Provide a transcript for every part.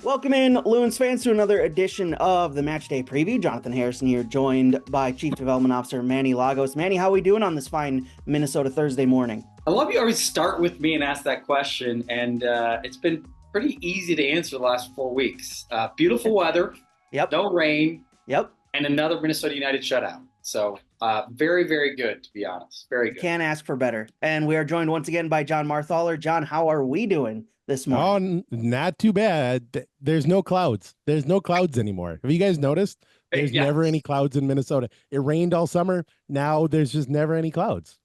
Welcome in, Loons fans, to another edition of the Matchday Preview. Jonathan Harrison here, joined by Chief Development Officer Manny Lagos. Manny, how are we doing on this fine Minnesota Thursday morning? I love you always start with me and ask that question, and it's been pretty easy to answer the last 4 weeks. Beautiful weather, no rain, and another Minnesota United shutout. So very, very good, to be honest. Very good. Can't ask for better. And we are joined once again by Jon Marthaler. Jon, how are we doing this morning? Oh, not too bad. There's no clouds. There's no clouds anymore. Have you guys noticed? There's never any clouds in Minnesota. It rained all summer. Now there's just never any clouds.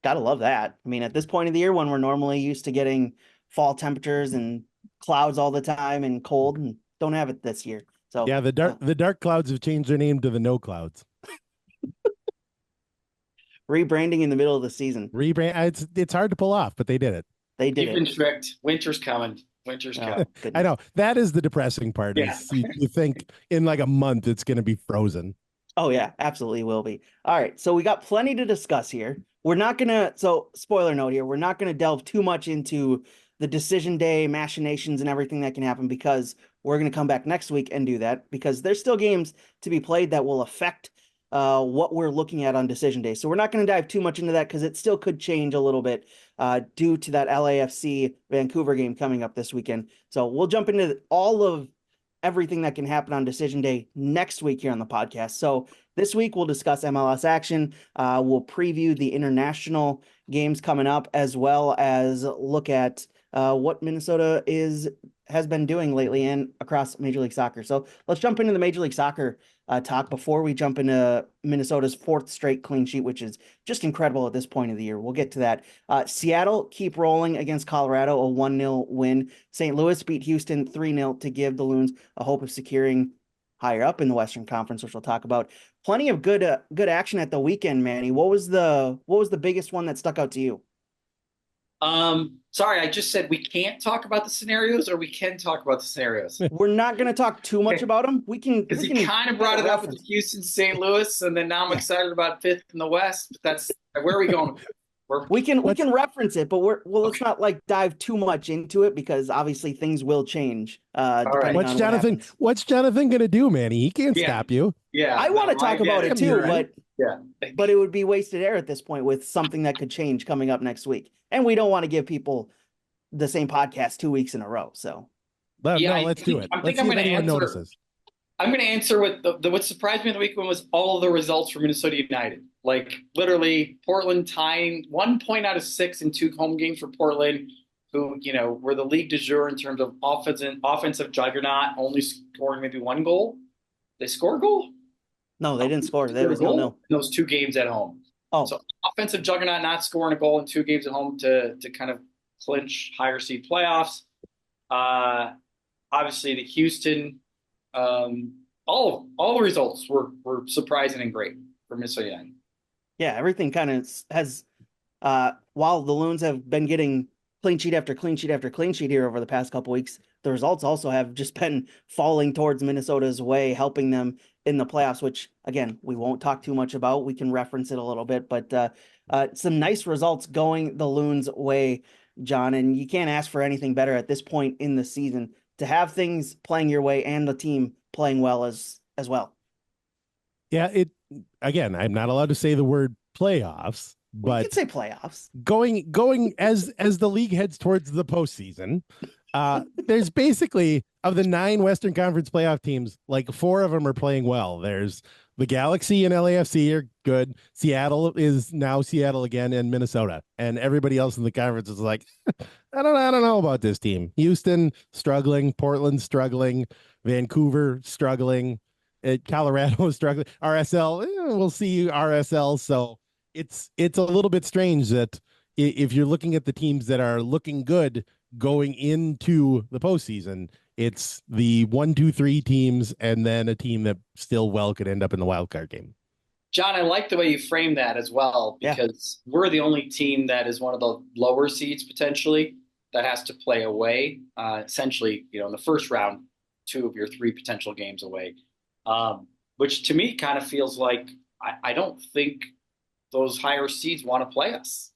Gotta love that. I mean, at this point of the year when we're normally used to getting fall temperatures and clouds all the time and cold, and don't have it this year. So yeah, the dark clouds have changed their name to the no clouds. Rebranding in the middle of the season. It's hard to pull off, but they did it. They did You've been tricked. Winter's coming. Winter's coming. I know. That is the depressing part. Yeah. You think in like a month it's going to be frozen. Oh, yeah, absolutely will be. All right, so we got plenty to discuss here. We're not going to, so spoiler note here, we're not going to delve too much into the decision day machinations and everything that can happen, because we're going to come back next week and do that, because there's still games to be played that will affect what we're looking at on decision day. So we're not going to dive too much into that, because it still could change a little bit due to that LAFC Vancouver game coming up this weekend. So we'll jump into all of everything that can happen on decision day next week here on the podcast. So this week we'll discuss MLS action. We'll preview the international games coming up, as well as look at what Minnesota has been doing lately and across Major League Soccer. So let's jump into the Major League Soccer talk before we jump into Minnesota's 4th straight clean sheet, which is just incredible at this point of the year. We'll get to that. Seattle keep rolling against Colorado, a 1-0 win. St. Louis beat Houston 3-0 to give the Loons a hope of securing higher up in the Western Conference, which we'll talk about. Plenty of good action at the weekend, Manny. What was the biggest one that stuck out to you? Sorry, I just said we can't talk about the scenarios, or we can talk about the scenarios. We're not going to talk too much about them. We can, because he kind of brought it up with Houston, St. Louis, and then now I'm excited about 5th in the West. But that's where are we going? We can reference it, but let's not like dive too much into it, because obviously things will change. What's Jonathan going to do, Manny? He can't stop you. Yeah, I want to talk about it too, right. but it would be wasted air at this point with something that could change coming up next week, and we don't want to give people the same podcast 2 weeks in a row. So let's do it. I'm going to answer what surprised me in the weekend was all of the results for Minnesota United. Like literally Portland tying 1 point out of 6 in 2 home games for Portland, who, were the league du jour in terms of offensive juggernaut, only scoring maybe 1 goal. They score a goal? No, they didn't score. There was no. Those 2 games at home. Oh, so offensive juggernaut not scoring a goal in 2 games at home to kind of clinch higher seed playoffs. Obviously the Houston, all the results were surprising and great for Minnesota United. Yeah, everything kind of has, while the Loons have been getting clean sheet after clean sheet after clean sheet here over the past couple weeks, the results also have just been falling towards Minnesota's way, helping them in the playoffs, which, again, we won't talk too much about. We can reference it a little bit, but some nice results going the Loons' way, Jon, and you can't ask for anything better at this point in the season to have things playing your way and the team playing well as well. Yeah, again, I'm not allowed to say the word playoffs, but you can say playoffs. Going as the league heads towards the postseason, there's basically, of the 9 Western Conference playoff teams, like 4 of them are playing well. There's the Galaxy and LAFC are good. Seattle is now Seattle again, and Minnesota, and everybody else in the conference is like, I don't know about this team. Houston struggling, Portland struggling, Vancouver struggling, Colorado struggling, RSL. We'll see RSL. So it's a little bit strange that if you're looking at the teams that are looking good going into the postseason, it's the 1, 2, 3 teams, and then a team that still could end up in the wild card game. Jon, I like the way you frame that as well, because we're the only team that is one of the lower seeds potentially that has to play away. Essentially, in the first round, 2 of your 3 potential games away, which to me kind of feels like I don't think those higher seeds want to play us.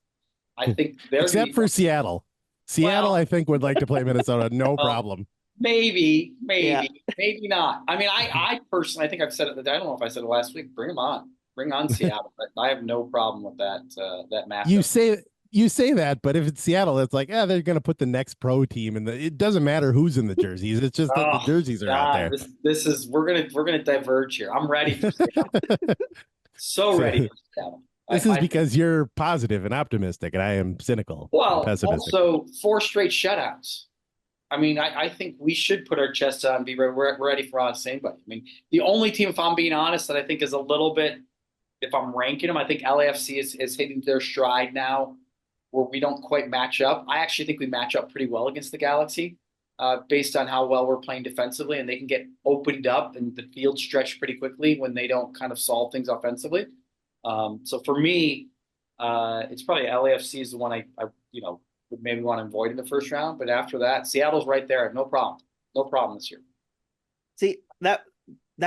I think they're except for Seattle. Seattle, I think, would like to play Minnesota, no problem. Maybe not. I mean, I personally, I think I've said it. I don't know if I said it last week. Bring them on. Bring on Seattle. I have no problem with that matchup. You say that, but if it's Seattle, it's like, they're going to put the next pro team in it doesn't matter who's in the jerseys. It's just that the jerseys are out there. This is we're gonna diverge here. I'm ready for Seattle. So ready for Seattle. This is because you're positive and optimistic, and I am cynical. Well, and pessimistic. Also 4 straight shutouts. I mean, I think we should put our chests on and be ready for honest anybody. I mean, the only team, if I'm being honest, that I think is a little bit, if I'm ranking them, I think LAFC is hitting their stride now where we don't quite match up. I actually think we match up pretty well against the Galaxy based on how well we're playing defensively, and they can get opened up and the field stretched pretty quickly when they don't kind of solve things offensively. So for me, it's probably LAFC is the one I would maybe want to avoid in the first round. But after that, Seattle's right there. I have no problem. No problem this year. See, that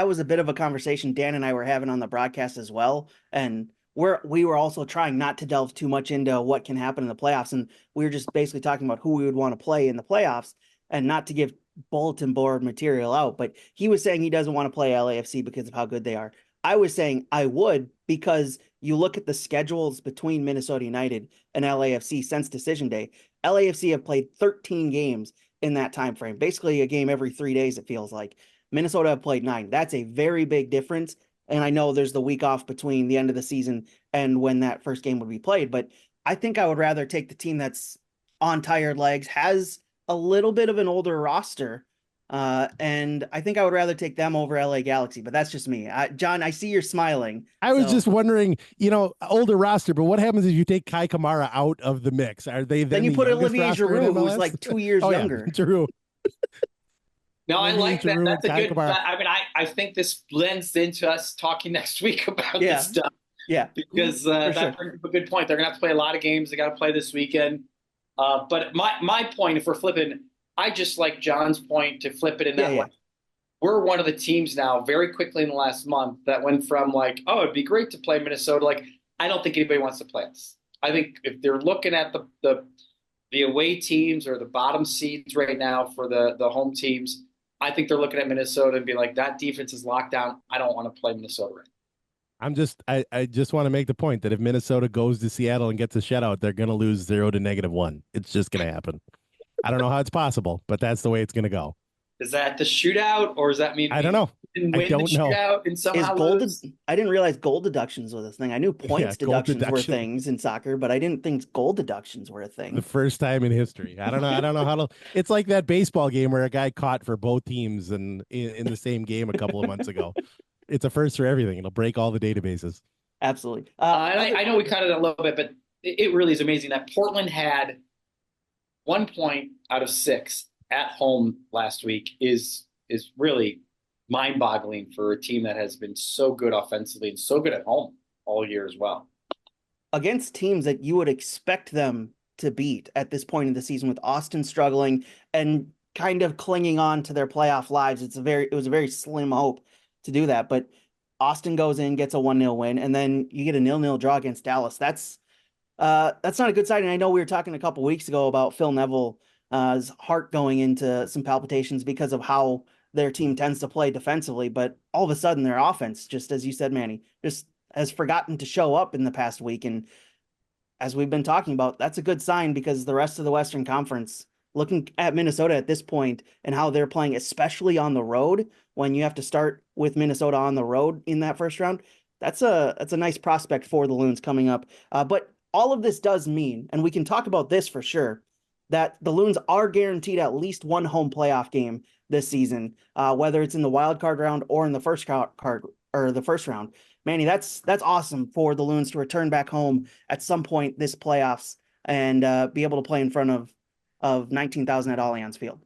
was a bit of a conversation Dan and I were having on the broadcast as well. And we were also trying not to delve too much into what can happen in the playoffs. And we were just basically talking about who we would want to play in the playoffs and not to give bulletin board material out. But he was saying he doesn't want to play LAFC because of how good they are. I was saying I would, because you look at the schedules between Minnesota United and LAFC since decision day. LAFC have played 13 games in that time frame, basically a game every 3 days, it feels like. Minnesota have played 9. That's a very big difference. And I know there's the week off between the end of the season and when that first game would be played, but I think I would rather take the team that's on tired legs, has a little bit of an older roster, and I think I would rather take them over LA Galaxy, but that's just me. John, I see you're smiling. I was just wondering, older roster, but what happens if you take Kai Kamara out of the mix? Are they then you the put youngest Olivier roster Giroud, in MLS? who's like 2 years younger. Yeah, Giroud. No, I like that. Giroud That's a and Kai good. Kamara. I mean, I think this blends into us talking next week about this stuff. Yeah, because that brings up a good point. They're gonna have to play a lot of games. They got to play this weekend. But my point, if we're flipping, I just like John's point to flip it in that way. We're one of the teams now, very quickly in the last month, that went from like, oh, it'd be great to play Minnesota. Like, I don't think anybody wants to play us. I think if they're looking at the away teams or the bottom seeds right now for the home teams, I think they're looking at Minnesota and be like, that defense is locked down. I don't want to play Minnesota right now. I just want to make the point that if Minnesota goes to Seattle and gets a shutout, they're going to lose 0 to -1. It's just going to happen. I don't know how it's possible, but that's the way it's going to go. Is that the shootout, or does that mean I don't know? I don't know. And somehow I didn't realize goal deductions was a thing. I knew points deductions were things in soccer, but I didn't think goal deductions were a thing. The first time in history. I don't know how to. It's like that baseball game where a guy caught for both teams and in the same game a couple of months ago. It's a first for everything. It'll break all the databases. Absolutely. And I know we cut it a little bit, but it really is amazing that Portland had 1 point out of 6 at home last week is really mind-boggling for a team that has been so good offensively and so good at home all year as well. Against teams that you would expect them to beat at this point in the season, with Austin struggling and kind of clinging on to their playoff lives, it was a very slim hope to do that. But Austin goes in, gets a 1-0 win, and then you get a 0-0 draw against Dallas. That's not a good sign. And I know we were talking a couple weeks ago about Phil Neville's heart going into some palpitations because of how their team tends to play defensively, but all of a sudden their offense, just as you said, Manny, just has forgotten to show up in the past week. And as we've been talking about, that's a good sign, because the rest of the Western Conference, looking at Minnesota at this point and how they're playing, especially on the road, when you have to start with Minnesota on the road in that first round, that's a nice prospect for the Loons coming up. But all of this does mean, and we can talk about this for sure, that the Loons are guaranteed at least one home playoff game this season, whether it's in the wild card round or in the first round. Manny, that's awesome for the Loons to return back home at some point this playoffs and be able to play in front of 19,000 at Allianz Field.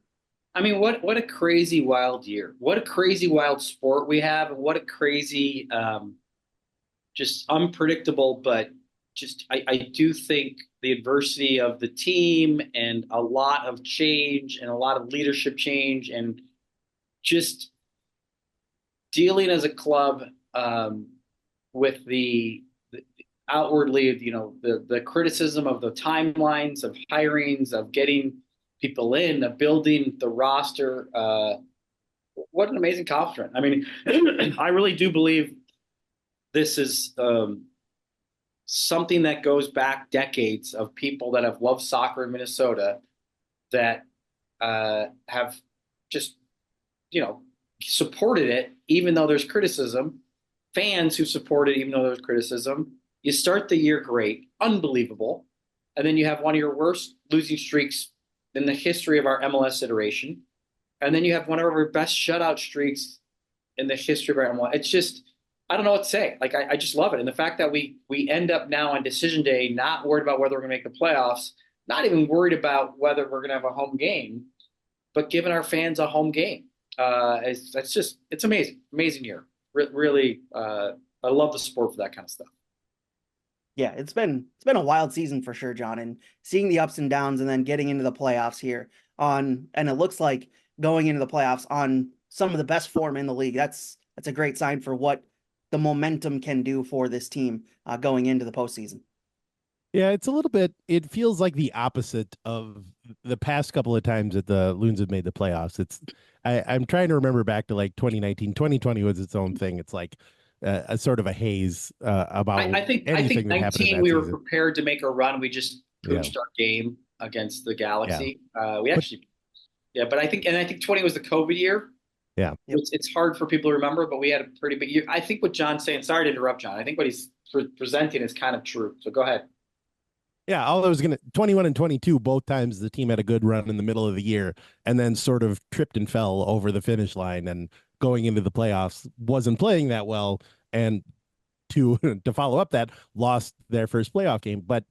I mean, what a crazy wild year! What a crazy wild sport we have, and what a crazy, just unpredictable, but just I do think the adversity of the team and a lot of change and a lot of leadership change and just dealing as a club with the outwardly, the criticism of the timelines of hirings, of getting people in, of building the roster. What an amazing accomplishment. I mean, I really do believe this is something that goes back decades of people that have loved soccer in Minnesota that have just, supported it, even though there's criticism, fans who support it, even though there's criticism. You start the year great, unbelievable, and then you have one of your worst losing streaks in the history of our MLS iteration, and then you have one of our best shutout streaks in the history of our MLS. It's just, I don't know what to say. Like, I just love it. And the fact that we end up now on decision day, not worried about whether we're going to make the playoffs, not even worried about whether we're going to have a home game, but giving our fans a home game. It's amazing. Amazing year. Really, I love the sport for that kind of stuff. Yeah, it's been a wild season for sure, John, and seeing the ups and downs and then getting into the playoffs here and it looks like going into the playoffs on some of the best form in the league. That's a great sign for what the momentum can do for this team going into the postseason. Yeah, it's a little bit, it feels like the opposite of the past couple of times that the Loons have made the playoffs. I'm trying to remember back to like 2019, 2020 was its own thing. It's like a sort of a haze about anything that happened in 19 that we season. were prepared to make a run. We just coached our game against the Galaxy. Yeah. But I think 20 was the COVID year. Yeah. It's hard for people to remember, but we had a pretty big year. I think what John's saying, sorry to interrupt, John. I think what he's presenting is kind of true. So go ahead. Yeah, all I was 21 and 22, both times the team had a good run in the middle of the year and then sort of tripped and fell over the finish line, and going into the playoffs wasn't playing that well. And to follow up that, lost their first playoff game. But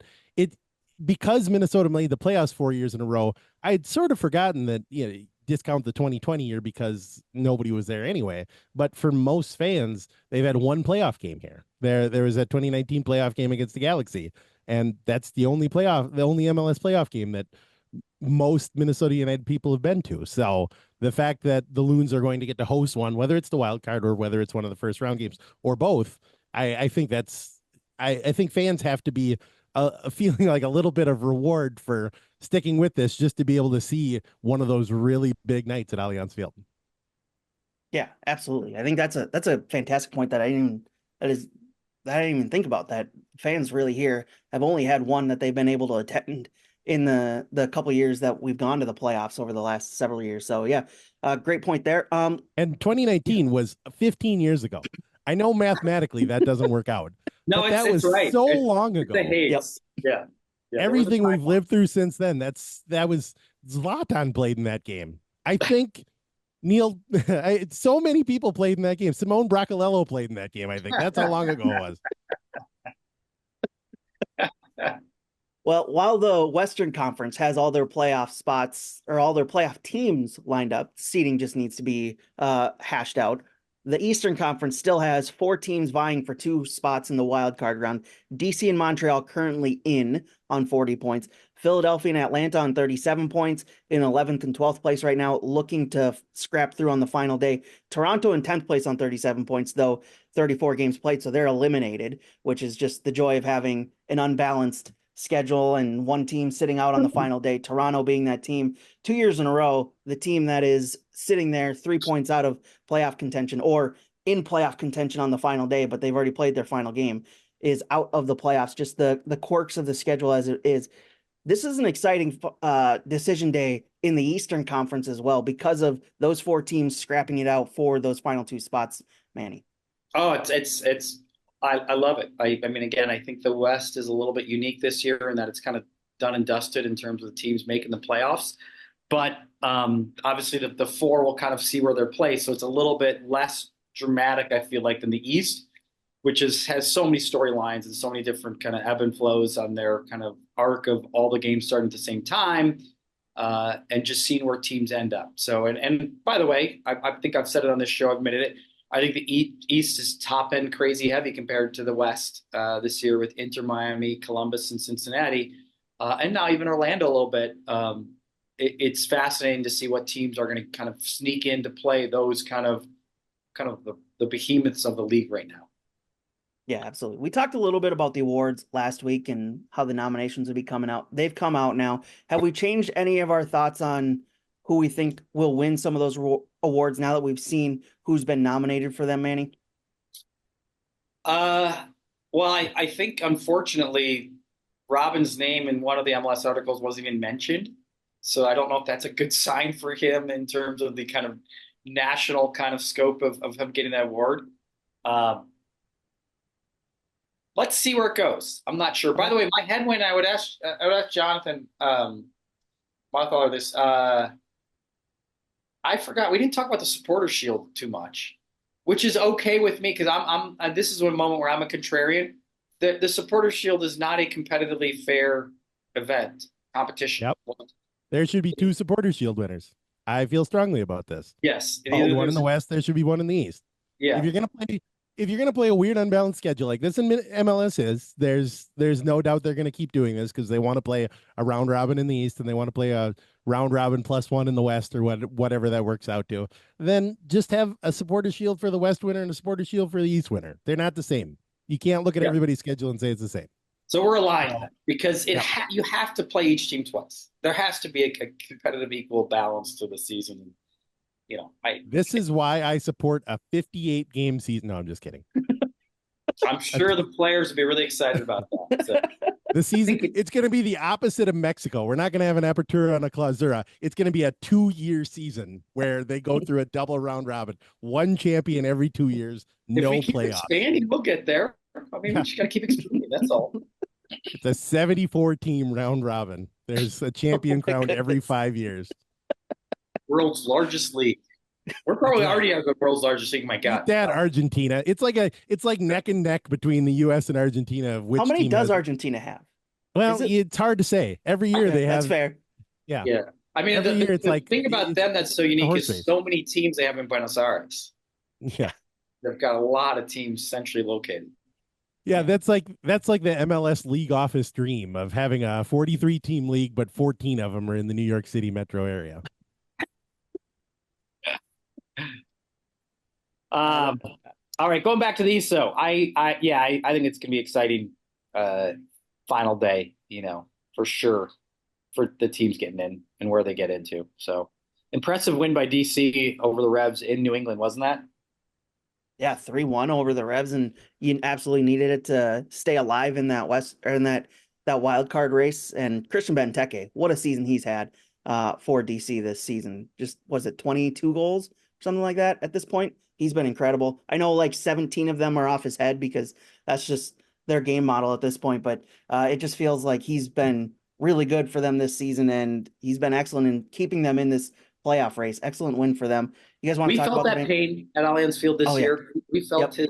because Minnesota made the playoffs 4 years in a row, I'd sort of forgotten that, discount the 2020 year because nobody was there anyway. But for most fans, they've had one playoff game here. There was that 2019 playoff game against the Galaxy. And that's the only MLS playoff game that most Minnesota United people have been to. So the fact that the Loons are going to get to host one, whether it's the wild card or whether it's one of the first round games or both, I think I think fans have to be feeling like a little bit of reward for sticking with this, just to be able to see one of those really big nights at Allianz Field. Yeah, absolutely. I think that's a fantastic point that I didn't even think about. That fans really here have only had one that they've been able to attend in the couple of years that we've gone to the playoffs over the last several years. So yeah, great point there. And 2019 was 15 years ago. I know mathematically that doesn't work out. No, but that was right. so long ago. Yep. Yeah. Everything we've lived through since then. That was Zlatan played in that game. I think Neil, so many people played in that game. Simone Bracalello played in that game. I think that's how long ago it was. Well, while the Western Conference has all their playoff spots or all their playoff teams lined up, seeding just needs to be hashed out. The Eastern Conference still has 4 teams vying for 2 spots in the wild card round. DC and Montreal currently in on 40 points. Philadelphia and Atlanta on 37 points in 11th and 12th place right now, looking to scrap through on the final day. Toronto in 10th place on 37 points, though 34 games played, so they're eliminated, which is just the joy of having an unbalanced schedule and one team sitting out on the final day. Toronto being that team 2 years in a row, the team that is sitting there 3 points out of playoff contention or in playoff contention on the final day, but they've already played their final game, is out of the playoffs. Just the quirks of the schedule as it is. This is an exciting decision day in the Eastern Conference as well because of those 4 teams scrapping it out for those final 2 spots, Manny. Oh, I love it. I mean, again, I think the West is a little bit unique this year in that it's kind of done and dusted in terms of the teams making the playoffs. But obviously the 4 will kind of see where they're placed. So it's a little bit less dramatic, I feel like, than the East, which has so many storylines and so many different kind of ebb and flows on their kind of arc of all the games starting at the same time and just seeing where teams end up. So, and by the way, I think I've said it on this show, I've admitted it. I think the East is top end crazy heavy compared to the West this year with Inter Miami, Columbus, and Cincinnati, and now even Orlando a little bit. It's fascinating to see what teams are going to kind of sneak in to play those kind of the behemoths of the league right now. Yeah, absolutely. We talked a little bit about the awards last week and how the nominations would be coming out. They've come out now. Have we changed any of our thoughts on who we think will win some of those awards now that we've seen who's been nominated for them, Manny? Well, I think unfortunately Robin's name in one of the MLS articles wasn't even mentioned. So I don't know if that's a good sign for him in terms of the kind of national kind of scope of him getting that award. Let's see where it goes. I'm not sure. By the way, my headwind, I would ask Jonathan Marthaler this. I forgot we didn't talk about the supporter shield too much, which is okay with me because I'm this is one moment where I'm a contrarian. The supporter shield is not a competitively fair event competition. Yep. There should be 2 supporter shield winners. I feel strongly about this. Yes. One in the West, there should be one in the East. Yeah. If you're gonna play a weird unbalanced schedule like this in MLS is, there's no doubt they're gonna keep doing this because they want to play a round robin in the East and they want to play a round robin +1 in the West or whatever that works out to. Then just have a supporter shield for the West winner and a supporter shield for the East winner. They're not the same. You can't look at everybody's schedule and say it's the same. So we're aligned because you have to play each team twice. There has to be a competitive equal balance to the season. You know, this is why I support a 58 game season. No, I'm just kidding. I'm sure the players will be really excited about that. So. The season, it's going to be the opposite of Mexico. We're not going to have an apertura and a clausura. It's going to be a 2-year season where they go through a double round robin, one champion every 2 years, no playoffs. If we keep expanding, we'll get there. I mean, we just got to keep expanding. That's all. It's a 74 team round robin. There's a champion crowned every 5 years. World's largest league. We're probably already have the world's largest league. My God, that Argentina. It's like neck and neck between the U.S. and Argentina. Of which how many does Argentina have? Well, it's hard to say. Every year they have. That's fair. Yeah. Yeah. I mean, every year it's like thing about them that's so unique is so many teams they have in Buenos Aires. Yeah. They've got a lot of teams centrally located. Yeah, that's like the MLS league office dream of having a 43 team league, but 14 of them are in the New York City metro area. All right, going back to these. So I think it's gonna be exciting final day, for sure, for the teams getting in and where they get into. So impressive win by DC over the Revs in New England, wasn't that? Yeah, 3-1 over the Revs, and you absolutely needed it to stay alive in that that wild card race. And Christian Benteke, what a season he's had for DC this season. Just was it 22 goals, something like that at this point? He's been incredible. I know like 17 of them are off his head because that's just their game model at this point, but it just feels like he's been really good for them this season, and he's been excellent in keeping them in this playoff race. Excellent win for them. You guys want to talk about that pain at Allianz Field this year? We felt his,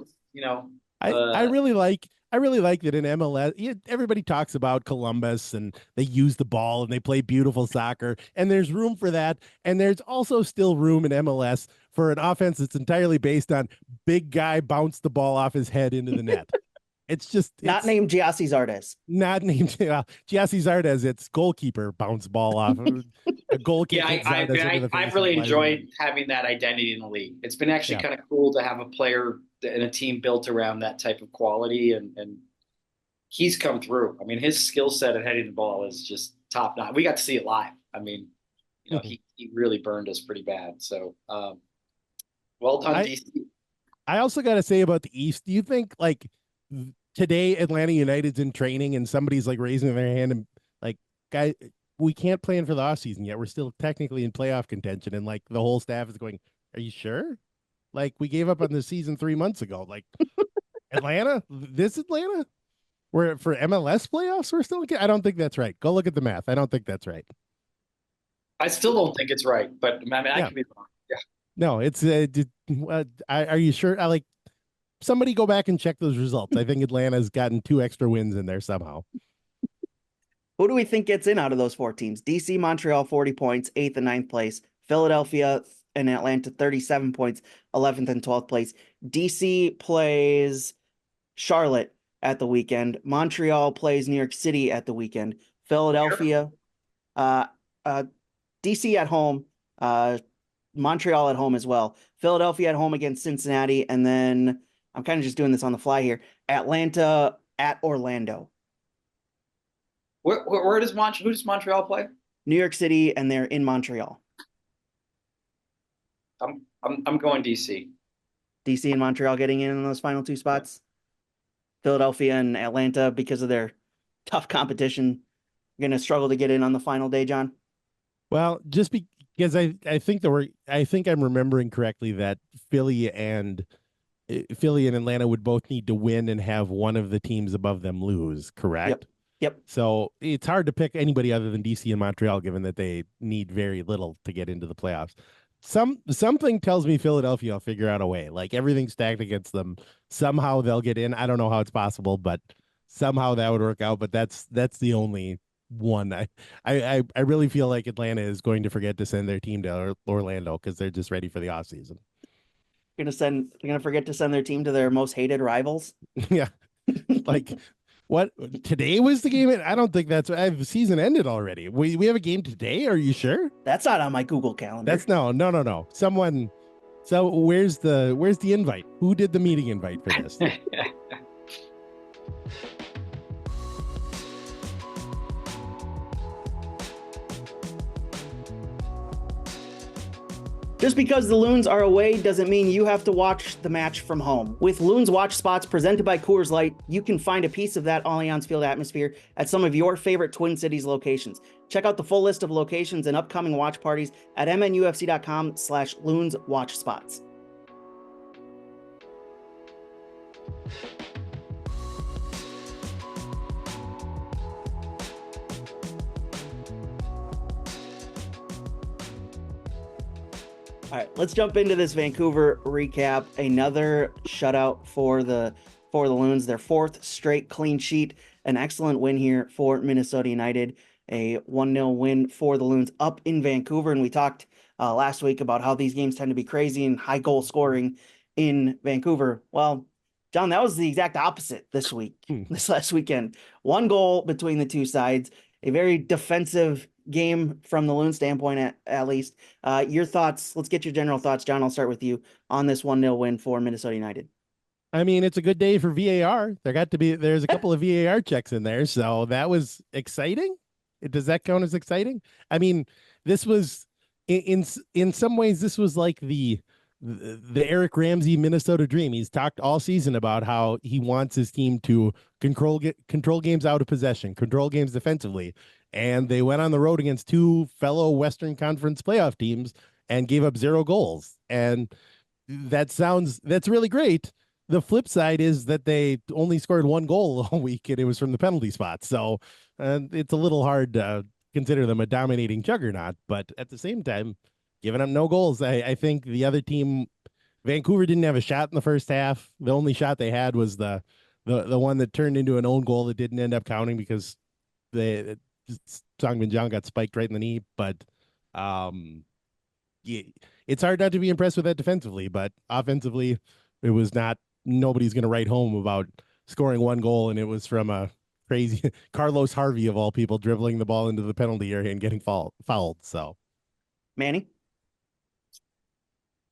I really like that in MLS. Everybody talks about Columbus and they use the ball and they play beautiful soccer, and there's room for that. And there's also still room in MLS for an offense that's entirely based on big guy bounce the ball off his head into the net. It's not named Giassi Zardes. Not named Giassi Zardes. It's goalkeeper bounce ball off. A goalkeeper. Yeah, I've really enjoyed having that identity in the league. It's been actually kind of cool to have a player and a team built around that type of quality, and he's come through. I mean, his skill set at heading the ball is just top notch. We got to see it live. I mean, he really burned us pretty bad. So, well done, DC. I also got to say about the East. Do you think like today Atlanta United's in training and somebody's like raising their hand and like, guys, we can't plan for the off season yet. We're still technically in playoff contention, and like the whole staff is going, "Are you sure? Like we gave up on the season 3 months ago. Like Atlanta, this Atlanta, we're for MLS playoffs. We're still. I don't think that's right. Go look at the math. I don't think that's right. I still don't think it's right, but I mean, I could be wrong. Yeah. No, it's. Are you sure? Like somebody go back and check those results. I think Atlanta's gotten 2 extra wins in there somehow. Who do we think gets in out of those 4 teams? DC, Montreal, 40 points, 8th and 9th place. Philadelphia and Atlanta, 37 points, 11th and 12th place. DC plays Charlotte at the weekend. Montreal plays New York City at the weekend. Philadelphia, DC at home, Montreal at home as well. Philadelphia at home against Cincinnati, and then I'm kind of just doing this on the fly here. Atlanta at Orlando. Who does Montreal play? New York City, and they're in Montreal. I'm going DC. DC and Montreal getting in those final two spots. Philadelphia and Atlanta, because of their tough competition, going to struggle to get in on the final day, John. Well, just because I think I'm remembering correctly that Philly and Atlanta would both need to win and have one of the teams above them lose, correct? Yep. So it's hard to pick anybody other than DC and Montreal, given that they need very little to get into the playoffs. Something tells me Philadelphia will figure out a way. Like, everything's stacked against them. Somehow they'll get in. I don't know how it's possible, but somehow that would work out. But that's the only one. I really feel like Atlanta is going to forget to send their team to Orlando because they're just ready for the offseason. They're gonna forget to send their team to their most hated rivals. Yeah. Like, what, today was the game? I don't think the season ended already. We have a game today. Are you sure? That's not on my Google calendar. That's no. So where's the invite? Who did the meeting invite for this? Just because the Loons are away doesn't mean you have to watch the match from home. With Loons Watch Spots presented by Coors Light, you can find a piece of that Allianz Field atmosphere at some of your favorite Twin Cities locations. Check out the full list of locations and upcoming watch parties at MNUFC.com/Loons Watch Spots. All right, let's jump into this Vancouver recap. Another shutout for the Loons, their fourth straight clean sheet. An excellent win here for Minnesota United, a 1-0 win for the Loons up in Vancouver. And we talked last week about how these games tend to be crazy and high goal scoring in Vancouver. Well, John, that was the exact opposite this last weekend. One goal between the two sides, a very defensive game from the Loon standpoint, at least. Your thoughts, let's get your general thoughts, John. I'll start with you on this 1-0 win for Minnesota United. I mean, it's a good day for VAR. There's a couple of VAR checks in there, so that was exciting. Does that count as exciting? I mean, this was in some ways, this was like the Eric Ramsey Minnesota dream. He's talked all season about how he wants his team to control games out of possession, control games defensively. And they went on the road against two fellow Western Conference playoff teams and gave up 0 goals. And that's really great. The flip side is that they only scored 1 goal all week, and it was from the penalty spot. So it's a little hard to consider them a dominating juggernaut. But at the same time, giving up no goals, I think the other team, Vancouver, didn't have a shot in the first half. The only shot they had was the one that turned into an own goal that didn't end up counting because Songmin Jang got spiked right in the knee. But it's hard not to be impressed with that defensively. But offensively, it was not. Nobody's going to write home about scoring 1 goal, and it was from a crazy Carlos Harvey of all people dribbling the ball into the penalty area and getting fouled. So, Manny.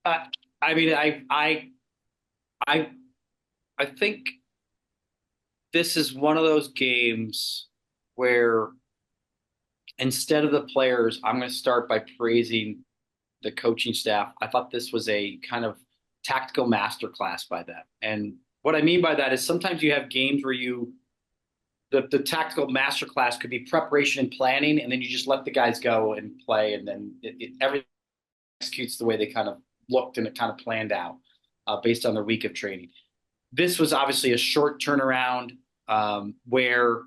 I mean, I think this is one of those games where instead of the players, I'm going to start by praising the coaching staff. I thought this was a kind of tactical masterclass by them. And what I mean by that is sometimes you have games where the tactical masterclass could be preparation and planning, and then you just let the guys go and play, and then everything executes the way they kind of looked and it kind of planned out based on their week of training. This was obviously a short turnaround where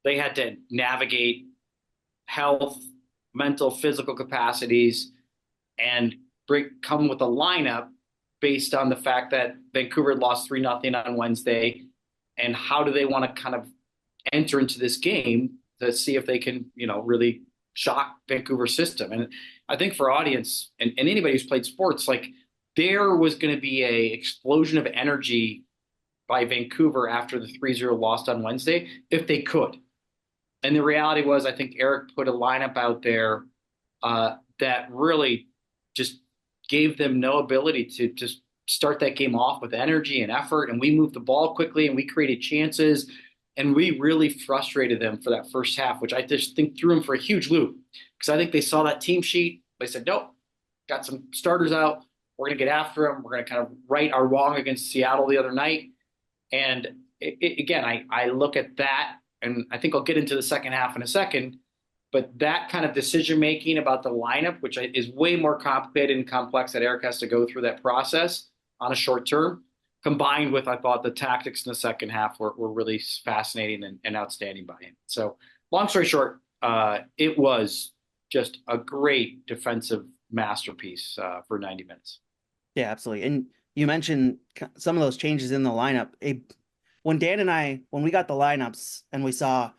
they had to navigate health, mental, physical capacities, and come with a lineup based on the fact that Vancouver lost 3-0 on Wednesday. And how do they want to kind of enter into this game to see if they can, really shock Vancouver's system? And I think for audience and anybody who's played sports, like, there was going to be a explosion of energy by Vancouver after the 3-0 loss on Wednesday, if they could. And the reality was, I think Eric put a lineup out there that really just gave them no ability to just start that game off with energy and effort, and we moved the ball quickly and we created chances, and we really frustrated them for that first half, which I just think threw them for a huge loop because I think they saw that team sheet. They said, nope, got some starters out. We're going to get after them. We're going to kind of right our wrong against Seattle the other night. And again, I look at that, and I think I'll get into the second half in a second, but that kind of decision-making about the lineup, which is way more complicated and complex that Eric has to go through that process on a short term, combined with, I thought, the tactics in the second half were really fascinating and outstanding by him. So long story short, it was just a great defensive masterpiece for 90 minutes. Yeah, absolutely. And you mentioned some of those changes in the lineup. When Dan and I, when we got the lineups and we saw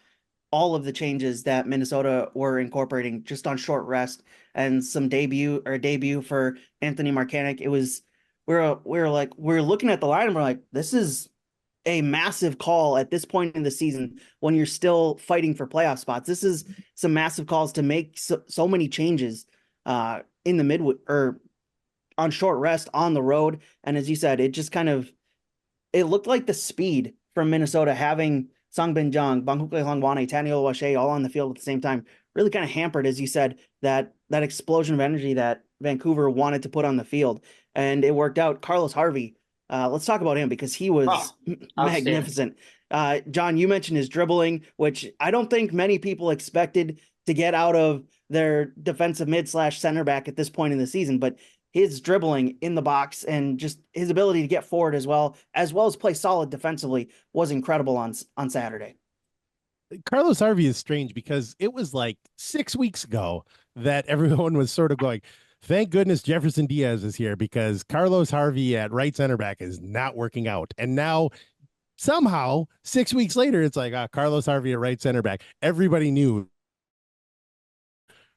all of the changes that Minnesota were incorporating just on short rest and some debut for Anthony Markanek, it was, we're looking at the lineup. We're like, this is a massive call at this point in the season when you're still fighting for playoff spots. This is some massive calls to make so many changes in the mid or on short rest on the road. And as you said, it just kind of, it looked like the speed from Minnesota having Songbin Jang, Bangkok Hongwane, Taniel Washe all on the field at the same time really kind of hampered, as you said, that explosion of energy that Vancouver wanted to put on the field. And it worked out. Carlos Harvey, let's talk about him because he was magnificent. Jon, you mentioned his dribbling, which I don't think many people expected to get out of their defensive mid/center back at this point in the season, but his dribbling in the box and just his ability to get forward as well as play solid defensively was incredible on Saturday. Carlos Harvey is strange because it was like 6 weeks ago that everyone was sort of going, thank goodness Jefferson Diaz is here because Carlos Harvey at right center back is not working out. And now somehow 6 weeks later, it's like, Carlos Harvey at right center back. Everybody knew.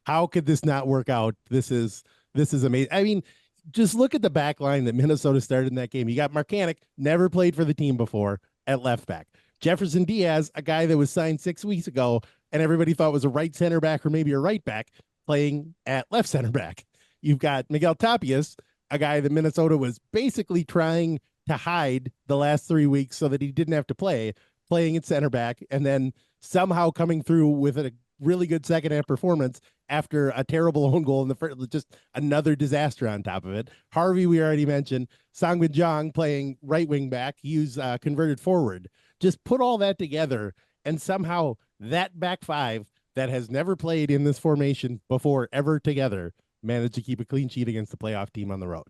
How could this not work out? This is amazing. I mean, just look at the back line that Minnesota started in that game. You got Markanek, never played for the team before, at left back. Jefferson Diaz, a guy that was signed 6 weeks ago, and everybody thought was a right center back or maybe a right back, playing at left center back. You've got Miguel Tapias, a guy that Minnesota was basically trying to hide the last 3 weeks so that he didn't have to play, playing at center back, and then somehow coming through with a really good second half performance after a terrible own goal in the first, just another disaster on top of it. Harvey, we already mentioned. Songbin Jang playing right wing back. He was converted forward. Just put all that together, and somehow that back five that has never played in this formation before ever together managed to keep a clean sheet against the playoff team on the road.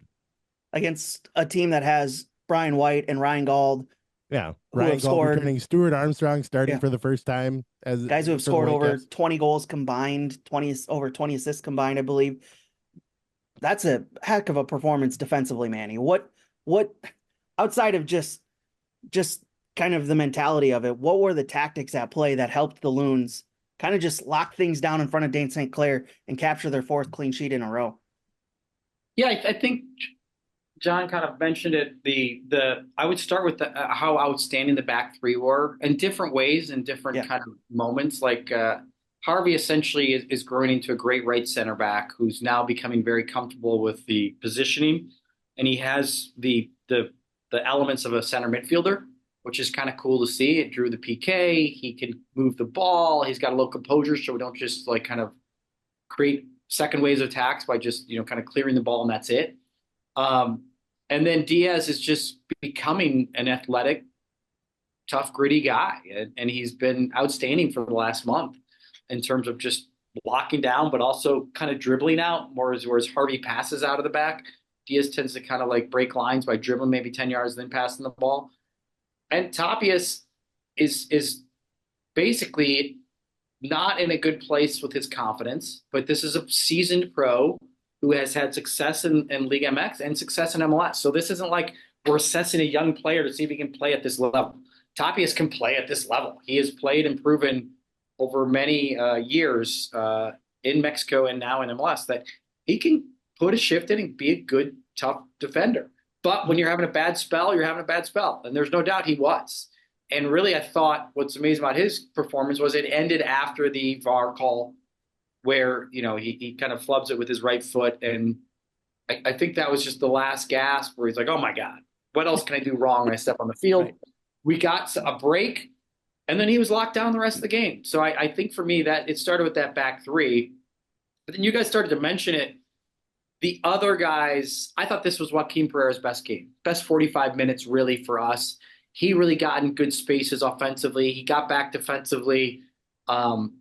Against a team that has Brian White and Ryan Gauld. Yeah, Ryan Gauld returning, Stuart Armstrong starting for the first time as guys who have scored over 20 goals combined, over 20 assists combined, I believe. That's a heck of a performance defensively, Manny. What outside of just kind of the mentality of it, what were the tactics at play that helped the Loons kind of just lock things down in front of Dane St. Clair and capture their fourth clean sheet in a row? Yeah, I think Jon kind of mentioned it. I would start with how outstanding the back three were in different ways and different kind of moments. Like Harvey essentially is growing into a great right center back who's now becoming very comfortable with the positioning, and he has the elements of a center midfielder, which is kind of cool to see. It drew the PK. He can move the ball. He's got a little composure, so we don't just like kind of create second waves of attacks by just kind of clearing the ball and that's it. And then Diaz is just becoming an athletic, tough, gritty guy. And he's been outstanding for the last month in terms of just blocking down, but also kind of dribbling out, whereas Harvey passes out of the back. Diaz tends to kind of like break lines by dribbling maybe 10 yards, then passing the ball. And Tapias is basically not in a good place with his confidence, but this is a seasoned pro who has had success in League MX and success in MLS. So this isn't like we're assessing a young player to see if he can play at this level. Tapias can play at this level. He has played and proven over many years in Mexico and now in MLS that he can put a shift in and be a good, tough defender. But when you're having a bad spell, you're having a bad spell. And there's no doubt he was. And really, I thought what's amazing about his performance was it ended after the VAR call where, he kind of flubs it with his right foot and I think that was just the last gasp where he's like, oh my God, what else can I do wrong when I step on the field? Right. We got a break, and then he was locked down the rest of the game. So I think for me that it started with that back three, but then you guys started to mention it. The other guys, I thought this was Joaquin Pereira's best game, best 45 minutes really for us. He really got in good spaces offensively. He got back defensively. Um,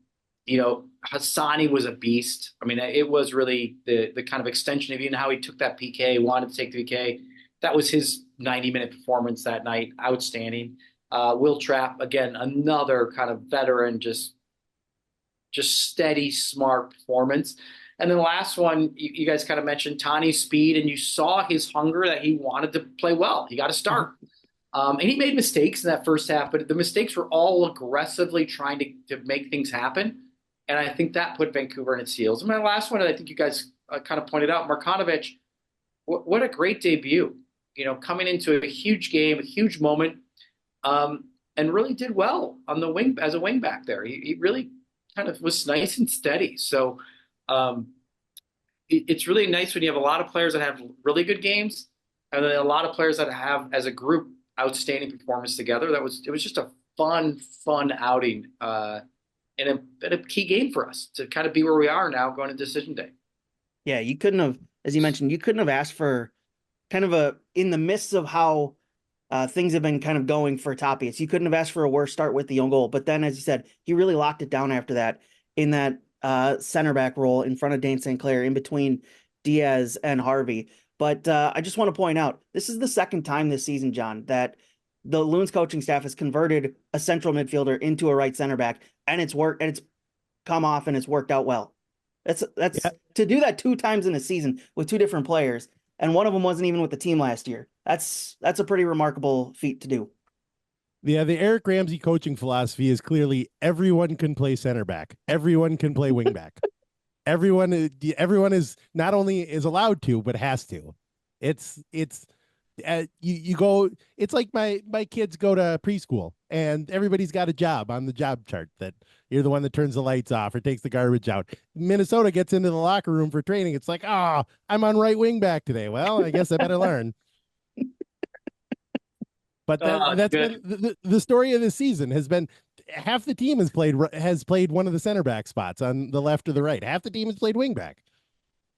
Hassani was a beast. I mean, it was really the kind of extension of even how he took that PK, wanted to take the PK. That was his 90-minute performance that night. Outstanding. Will Trapp, again, another kind of veteran, just steady, smart performance. And then the last one, you guys kind of mentioned Tani's speed, and you saw his hunger that he wanted to play well. He got to start. And he made mistakes in that first half, but the mistakes were all aggressively trying to make things happen. And I think that put Vancouver in its heels. And my last one, I think you guys kind of pointed out, Markonovic, what a great debut. Coming into a huge game, a huge moment, and really did well on the wing as a wing back there. He really kind of was nice and steady. So it's really nice when you have a lot of players that have really good games, and then a lot of players that have, as a group, outstanding performance together. It was just a fun outing, and a key game for us to kind of be where we are now going to decision day. Yeah, you couldn't have, as you mentioned, you couldn't have asked for kind of in the midst of how things have been kind of going for Tapias, you couldn't have asked for a worse start with the own goal. But then, as you said, he really locked it down after that in that center back role in front of Dane St. Clair, in between Diaz and Harvey. But I just want to point out, this is the second time this season, John, that the Loons coaching staff has converted a central midfielder into a right center back, and it's come off and it's worked out well. That's To do that 2 times in a season with 2 different players, and one of them wasn't even with the team last year. That's a pretty remarkable feat to do. Yeah, the Eric Ramsey coaching philosophy is clearly everyone can play center back. Everyone can play wing back. Everyone is not only is allowed to, but has to. You go, it's like my kids go to preschool and everybody's got a job on the job chart, that you're the one that turns the lights off or takes the garbage out. Minnesota gets into the locker room for training. It's like, I'm on right wing back today. Well, I guess I better learn. But that's been the story of the season. Has been half the team has played one of the center back spots on the left or the right. Half the team has played wing back.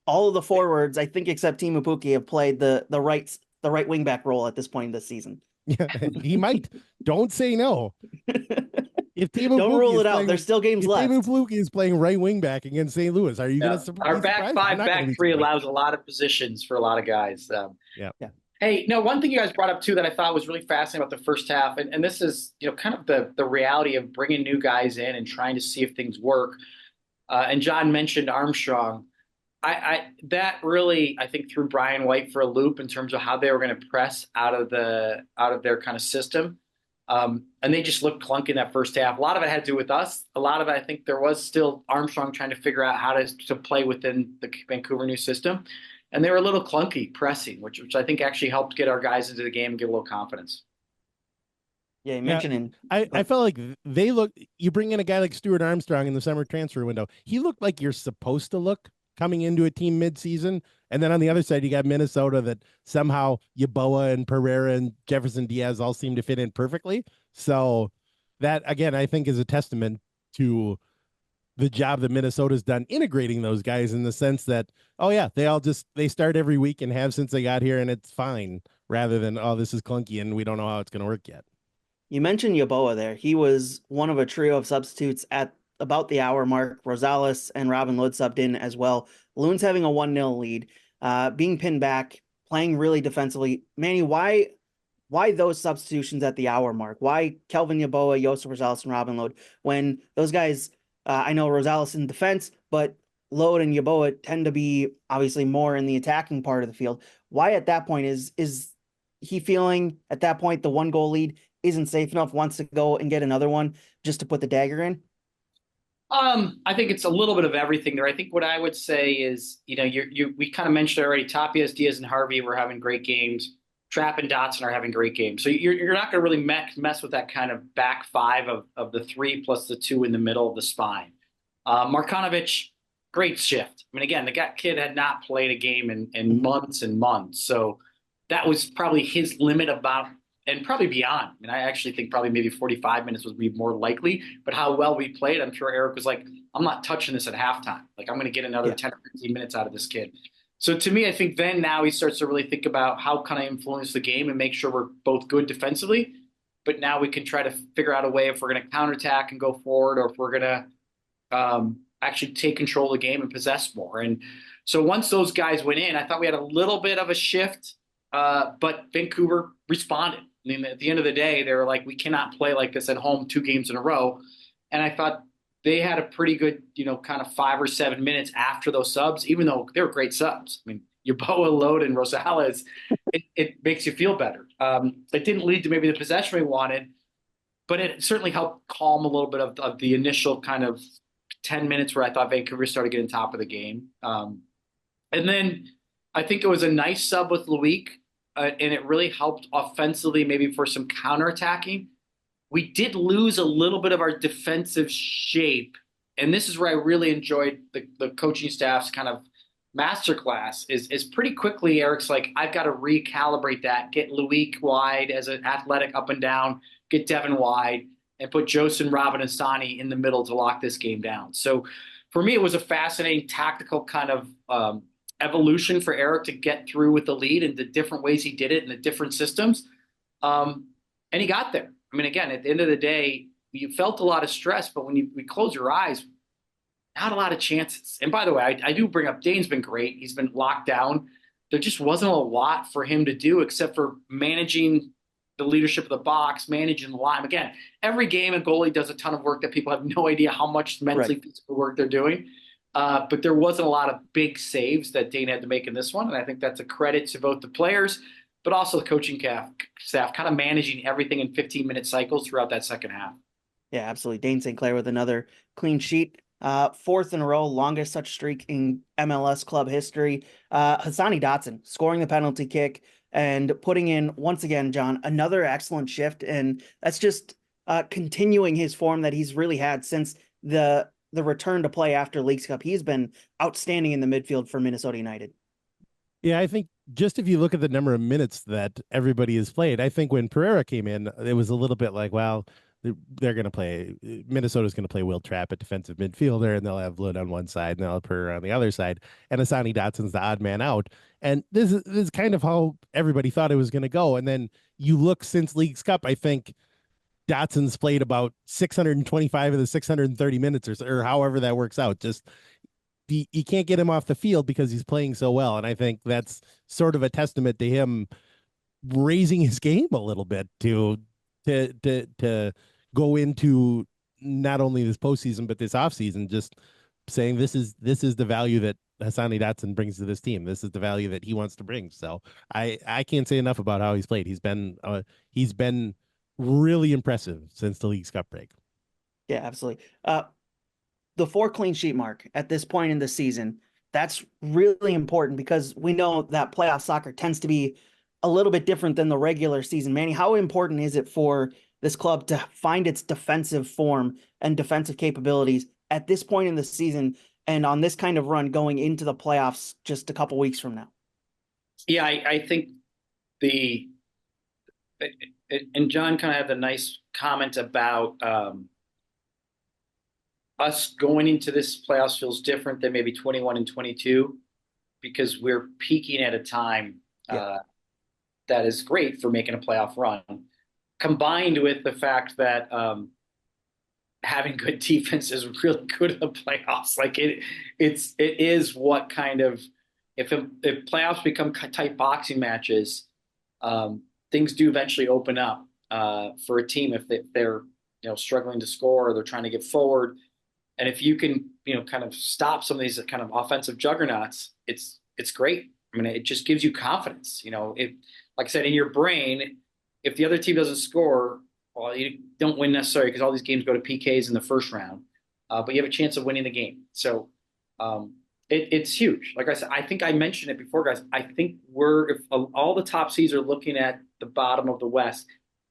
All of the forwards, I think, except Teemu Pukki, have played the right wing back role at this point in this season. Yeah, he might. Don't say no. If Teemu don't Pukki rule it out. There's still games left. Teemu Pukki is playing right wing back against St. Louis. Are you going to? Our back five, back three allows a lot of positions for a lot of guys. Yeah. Hey, no, one thing you guys brought up too that I thought was really fascinating about the first half, and this is kind of the reality of bringing new guys in and trying to see if things work. And John mentioned Armstrong. That really, I think, threw Brian White for a loop in terms of how they were going to press out of their kind of system. And they just looked clunky in that first half. A lot of it had to do with us. A lot of it, I think, there was still Armstrong trying to figure out how to play within the Vancouver new system. And they were a little clunky pressing, which I think actually helped get our guys into the game and get a little confidence. Yeah, you mentioned him. I felt like you bring in a guy like Stuart Armstrong in the summer transfer window. He looked like you're supposed to look coming into a team mid-season. And then on the other side, you got Minnesota that somehow Yeboah and Pereira and Jefferson Diaz all seem to fit in perfectly. So that, again, I think is a testament to the job that Minnesota's done integrating those guys, in the sense that, they start every week and have since they got here, and it's fine, rather than, this is clunky and we don't know how it's going to work yet. You mentioned Yeboah there. He was one of a trio of substitutes at about the hour mark. Rosales and Robin Lod subbed in as well. Loons having a 1-0 lead, being pinned back, playing really defensively. Manny, why those substitutions at the hour mark? Why Kelvin Yeboah, Josef Rosales, and Robin Lod, when those guys, I know Rosales in defense, but Lod and Yeboah tend to be obviously more in the attacking part of the field. Why at that point is he feeling at that point the 1-goal lead isn't safe enough, wants to go and get another one just to put the dagger in? I think it's a little bit of everything there. I think what I would say is, we kind of mentioned already, Tapias, Diaz, and Harvey were having great games. Trapp and Dotson are having great games. So you're not going to really mess with that kind of back five of the 3 plus the 2 in the middle of the spine. Markonovic, great shift. I mean, again, the kid had not played a game in months and months. So that was probably his limit about, and probably beyond. I mean, I actually think probably maybe 45 minutes would be more likely, but how well we played, I'm sure Eric was like, I'm not touching this at halftime. Like, I'm going to get another 10 or 15 minutes out of this kid. So to me, I think then now he starts to really think about how can I influence the game and make sure we're both good defensively. But now we can try to figure out a way if we're going to counterattack and go forward, or if we're going to actually take control of the game and possess more. And so once those guys went in, I thought we had a little bit of a shift, but Vancouver responded. I mean, at the end of the day, they were like, we cannot play like this at home 2 games in a row. And I thought they had a pretty good, kind of 5 or 7 minutes after those subs, even though they were great subs. I mean, Yeboah, Load, and Rosales, it makes you feel better. It didn't lead to maybe the possession we wanted, but it certainly helped calm a little bit of the initial kind of 10 minutes where I thought Vancouver started getting top of the game. And then I think it was a nice sub with Loic, and it really helped offensively, maybe for some counterattacking. We did lose a little bit of our defensive shape, and this is where I really enjoyed the coaching staff's kind of masterclass. Is pretty quickly Eric's like, I've got to recalibrate that, get Loic wide as an athletic up and down, get Devin wide, and put Josin, Robin, and Sani in the middle to lock this game down. So for me, it was a fascinating tactical kind of evolution for Eric to get through with the lead and the different ways he did it and the different systems. And he got there. I mean, again, at the end of the day, you felt a lot of stress, but when you close your eyes, not a lot of chances. And by the way, I do bring up Dane's been great. He's been locked down. There just wasn't a lot for him to do except for managing the leadership of the box, managing the line. Again, every game a goalie does a ton of work that people have no idea how much mentally physical work they're doing. But there wasn't a lot of big saves that Dane had to make in this one. And I think that's a credit to both the players, but also the coaching staff kind of managing everything in 15-minute cycles throughout that second half. Yeah, absolutely. Dane St. Clair with another clean sheet. 4th in a row, longest such streak in MLS club history. Hassani Dotson scoring the penalty kick and putting in, once again, John, another excellent shift. And that's just continuing his form that he's really had since the return to play after Leagues Cup. He's been outstanding in the midfield for Minnesota United. Yeah, I think just if you look at the number of minutes that everybody has played, I think when Pereira came in, it was a little bit like, well, they're going to play, Minnesota's going to play Will Trapp at defensive midfielder, and they'll have Lod on one side, and they'll have Pereira on the other side, and Hassani Dotson's the odd man out. And this is kind of how everybody thought it was going to go. And then you look since Leagues Cup, I think Dotson's played about 625 of the 630 minutes or however that works out. Just you can't get him off the field because he's playing so well. And I think that's sort of a testament to him raising his game a little bit to go into not only this postseason, but this offseason, just saying this is the value that Hassani Dotson brings to this team. This is the value that he wants to bring. So I can't say enough about how he's played. He's been really impressive since the Leagues Cup break. Yeah, absolutely. The 4 clean sheet mark at this point in the season, that's really important because we know that playoff soccer tends to be a little bit different than the regular season. Manny, how important is it for this club to find its defensive form and defensive capabilities at this point in the season and on this kind of run going into the playoffs just a couple weeks from now? Yeah, I think and John kind of had the nice comment about us going into this playoffs feels different than maybe 21 and 22 because we're peaking at a time that is great for making a playoff run, combined with the fact that having good defense is really good in the playoffs. Like it is what kind of if playoffs become tight boxing matches, things do eventually open up for a team if they're struggling to score or they're trying to get forward. And if you can kind of stop some of these kind of offensive juggernauts, it's great. I mean, it just gives you confidence. Like I said, in your brain, if the other team doesn't score, well, you don't win necessarily because all these games go to PKs in the first round, but you have a chance of winning the game. So it's huge. Like I said, I think I mentioned it before, guys. I think if all the top seeds are looking at the bottom of the West,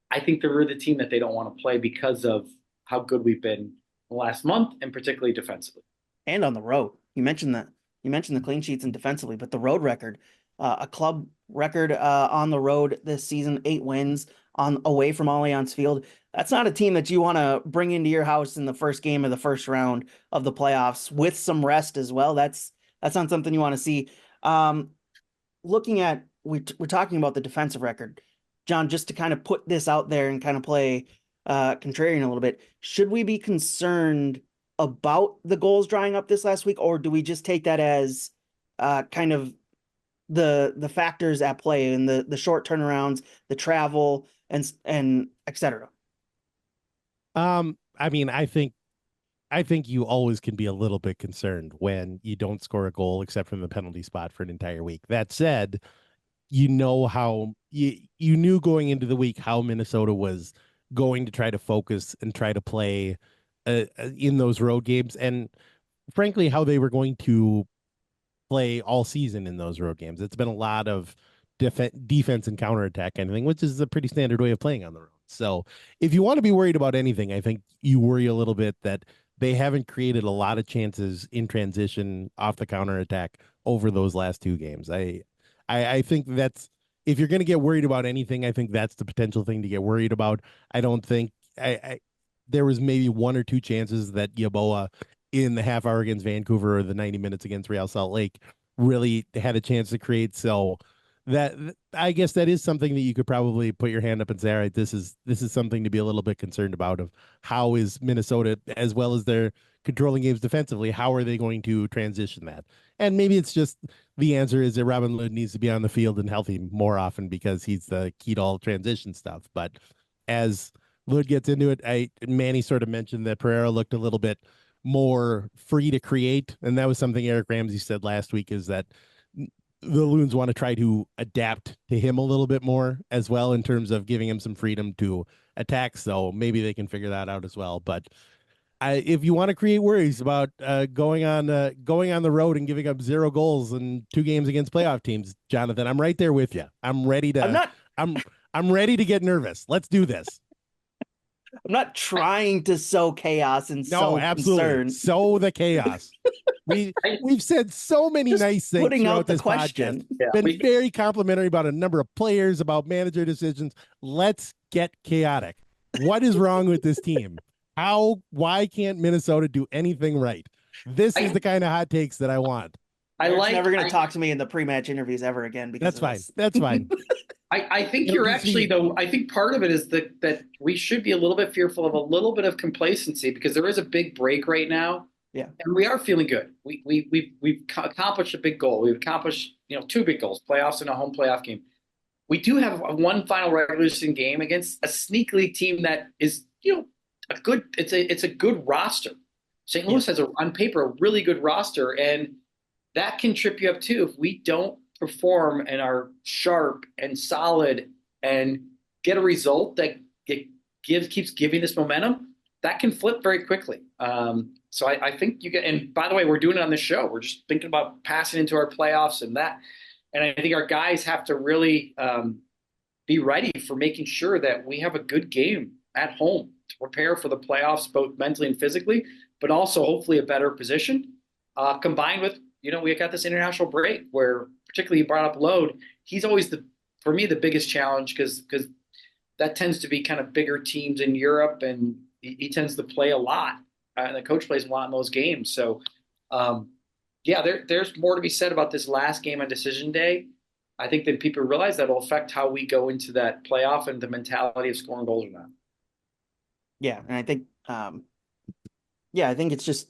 I think they're the team that they don't want to play because of how good we've been the last month and particularly defensively. And on the road. You mentioned that. You mentioned the clean sheets and defensively, but the road record, a club record on the road this season, 8 wins on away from Allianz Field. That's not a team that you want to bring into your house in the first game of the first round of the playoffs with some rest as well. That's not something you want to see. Looking at we're talking about the defensive record, John. Just to kind of put this out there and kind of play contrarian a little bit, should we be concerned about the goals drying up this last week, or do we just take that as kind of the factors at play and the short turnarounds, the travel, and etc.? I mean, I think you always can be a little bit concerned when you don't score a goal except from the penalty spot for an entire week. That said, you know how you knew going into the week how Minnesota was going to try to focus and try to play in those road games, and frankly, how they were going to play all season in those road games. It's been a lot of defense and counterattack kind of thing, which is a pretty standard way of playing on the road. So if you want to be worried about anything, I think you worry a little bit that they haven't created a lot of chances in transition off the counterattack over those last 2 games. I think that's, if you're going to get worried about anything, I think that's the potential thing to get worried about. I don't think there was maybe 1 or 2 chances that Yeboah in the half hour against Vancouver or the 90 minutes against Real Salt Lake really had a chance to create. So that, I guess that is something that you could probably put your hand up and say, all right, this is something to be a little bit concerned about, of how is Minnesota, as well as their controlling games defensively, how are they going to transition that? And maybe it's just the answer is that Robin Lod needs to be on the field and healthy more often because he's the key to all transition stuff. But as Lod gets into it, Manny sort of mentioned that Pereira looked a little bit more free to create. And that was something Eric Ramsey said last week, is that the Loons want to try to adapt to him a little bit more as well, in terms of giving him some freedom to attack. So maybe they can figure that out as well. But if you want to create worries about going on the road and giving up 0 goals in 2 games against playoff teams, Jonathan, I'm right there with you. I'm ready to. I'm ready to get nervous. Let's do this. I'm not trying to sow chaos and sow concern. Sow the chaos. We've said so many nice things putting throughout out the this question. podcast. Yeah, been very complimentary about a number of players, about manager decisions. Let's get chaotic. What is wrong with this team? Why can't Minnesota do anything right? This is the kind of hot takes that I want. Eric's never going to talk to me in the pre-match interviews ever again. Because that's fine. That's fine. I think you're actually, though, I think part of it is that we should be a little bit fearful of a little bit of complacency, because there is a big break right now. Yeah. And we are feeling good. We've accomplished a big goal. We've accomplished, 2 big goals, playoffs and a home playoff game. We do have one final regular season game against a sneakily team that is, it's a good roster. St. Louis has on paper a really good roster, and that can trip you up too if we don't perform and are sharp and solid and get a result that keeps giving this momentum. That can flip very quickly. So I think you get, and by the way, we're doing it on this show. We're just thinking about passing into our playoffs and that. And I think our guys have to really be ready for making sure that we have a good game at home to prepare for the playoffs, both mentally and physically, but also hopefully a better position, combined with, we got this international break where, particularly you brought up Lod. He's always for me, the biggest challenge, because that tends to be kind of bigger teams in Europe, and he tends to play a lot. And the coach plays a lot in those games. So, there's more to be said about this last game on decision day. I think that people realize that will affect how we go into that playoff and the mentality of scoring goals or not. Yeah, and I think, I think it's just,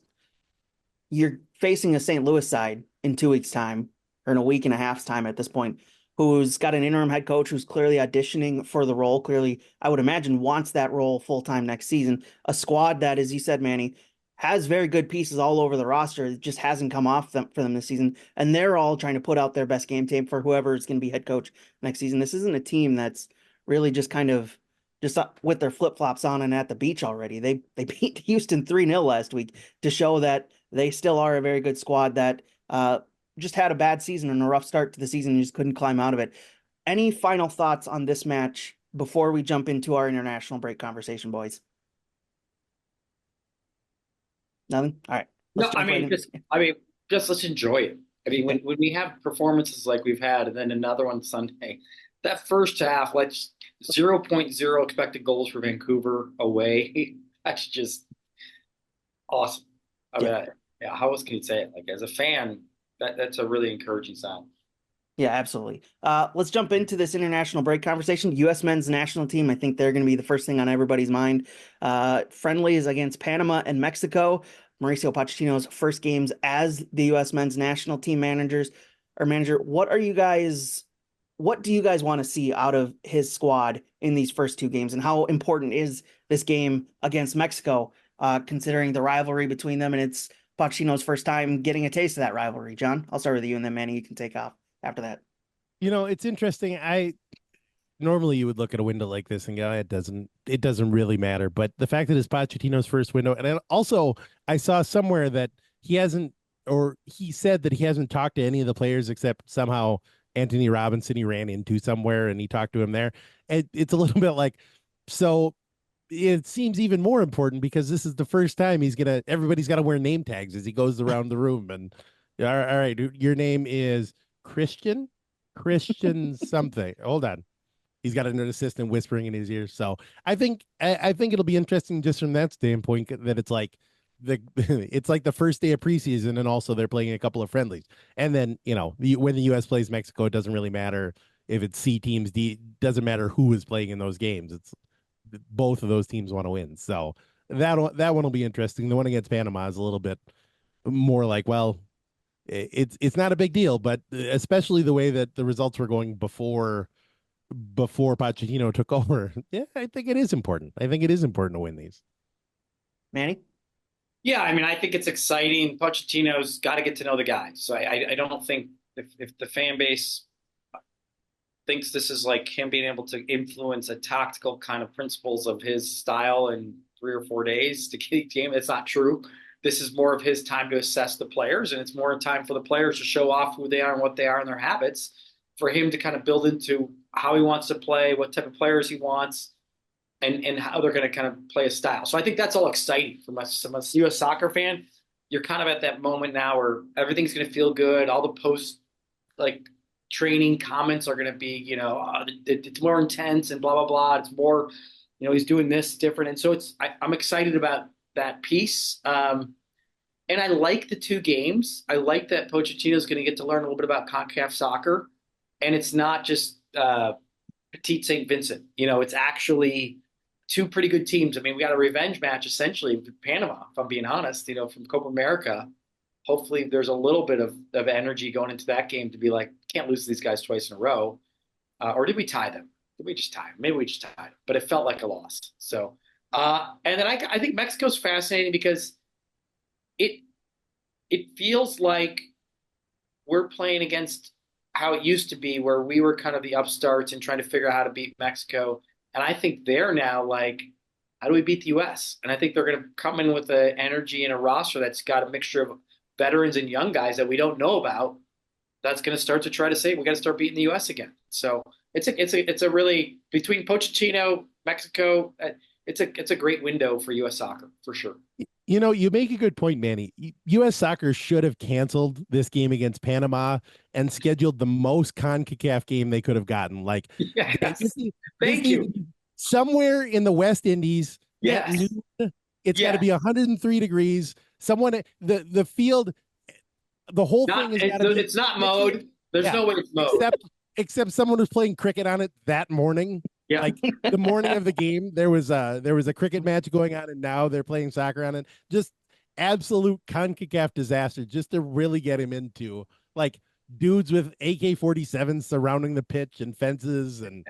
you're facing a St. Louis side in 2 weeks' time, or in a week and a half's time at this point, who's got an interim head coach who's clearly auditioning for the role. Clearly, I would imagine, wants that role full-time next season. A squad that, as you said, Manny, has very good pieces all over the roster. It just hasn't come off for them this season. And they're all trying to put out their best game tape for whoever is going to be head coach next season. This isn't a team that's really just kind of just up with their flip-flops on and at the beach already. They beat Houston 3-0 last week to show that they still are a very good squad that just had a bad season and a rough start to the season and just couldn't climb out of it. Any final thoughts on this match before we jump into our international break conversation, boys? Nothing? All right. No, I mean, just let's enjoy it. I mean, when we have performances like we've had, and then another one Sunday, that first half, let's 0.0 expected goals for Vancouver away. That's just awesome. I mean, yeah, how else can you say it? Like as a fan, that's a really encouraging sign. Yeah, absolutely. Let's jump into this international break conversation. U.S. men's national team, I think they're going to be the first thing on everybody's mind. Friendlies against Panama and Mexico. Mauricio Pochettino's first games as the U.S. men's national team manager. What do you guys want to see out of his squad in these first two games? And how important is this game against Mexico, considering the rivalry between them? And it's Pochettino's first time getting a taste of that rivalry. John, I'll start with you, and then Manny, you can take off after that. It's interesting. Normally you would look at a window like this and go, it doesn't really matter. But the fact that it's Pochettino's first window, and also I saw somewhere that he said that he hasn't talked to any of the players except somehow Anthony Robinson he ran into somewhere and he talked to him there. It's a little bit like, so it seems even more important because this is the first time everybody's got to wear name tags as he goes around the room. And all right, your name is Christian something. Hold on. He's got an assistant whispering in his ear. So I think it'll be interesting just from that standpoint that it's like the first day of preseason and also they're playing a couple of friendlies. And then, when the US plays Mexico, it doesn't really matter if it's C teams, doesn't matter who is playing in those games. It's both of those teams want to win. So that one will be interesting. The one against Panama is a little bit more like, well, it's not a big deal, but especially the way that the results were going before Pochettino took over. Yeah, I think it is important. I think it is important to win these. Manny? Yeah, I mean, I think it's exciting. Pochettino's got to get to know the guys. So I don't think if the fan base thinks this is like him being able to influence a tactical kind of principles of his style in 3 or 4 days to get the game, it's not true. This is more of his time to assess the players, and it's more time for the players to show off who they are and what they are and their habits, for him to kind of build into how he wants to play, what type of players he wants, and how they're going to kind of play a style. So I think that's all exciting from a U.S. soccer fan. You're kind of at that moment now where everything's going to feel good. All the post training comments are going to be, it's more intense and blah, blah, blah. It's more, he's doing this different. And so I'm excited about that piece. And I like the two games. I like that Pochettino is going to get to learn a little bit about CONCACAF soccer. And it's not just Petite St. Vincent. It's actually two pretty good teams. I mean, we got a revenge match essentially with Panama, if I'm being honest, from Copa America. Hopefully there's a little bit of energy going into that game to be like, can't lose to these guys twice in a row. Or did we tie them? Did we just tie them? Maybe we just tied them, but it felt like a loss. So, and then I think Mexico's fascinating because it feels like we're playing against how it used to be, where we were kind of the upstarts and trying to figure out how to beat Mexico. And I think they're now like, how do we beat the U.S.? And I think they're going to come in with an energy and a roster that's got a mixture of veterans and young guys that we don't know about. That's going to start to try to say we got to start beating the U.S. again. So it's a really, between Pochettino, Mexico, it's a great window for U.S. soccer for sure. You make a good point, Manny. U.S. soccer should have canceled this game against Panama and scheduled the most CONCACAF game they could have gotten. Like, yes. Thank you. Somewhere in the West Indies. Yes. It's got to be 103 degrees. The field, the whole thing is got to be. It's not mowed. There's no way it's mowed. Except someone was playing cricket on it that morning. Yeah. Like the morning of the game, there was a cricket match going on, and now they're playing soccer on it. Just absolute CONCACAF disaster, just to really get him into like dudes with AK-47s surrounding the pitch and fences, and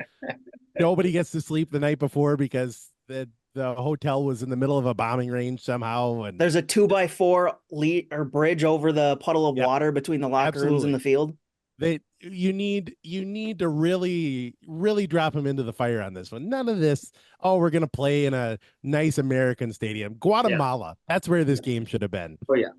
nobody gets to sleep the night before because the hotel was in the middle of a bombing range somehow. And there's a 2x4 or bridge over the puddle of water between the locker rooms and the field. You need to really, really drop him into the fire on this one. None of this, we're going to play in a nice American stadium. Guatemala, that's where this game should have been. Oh, yeah.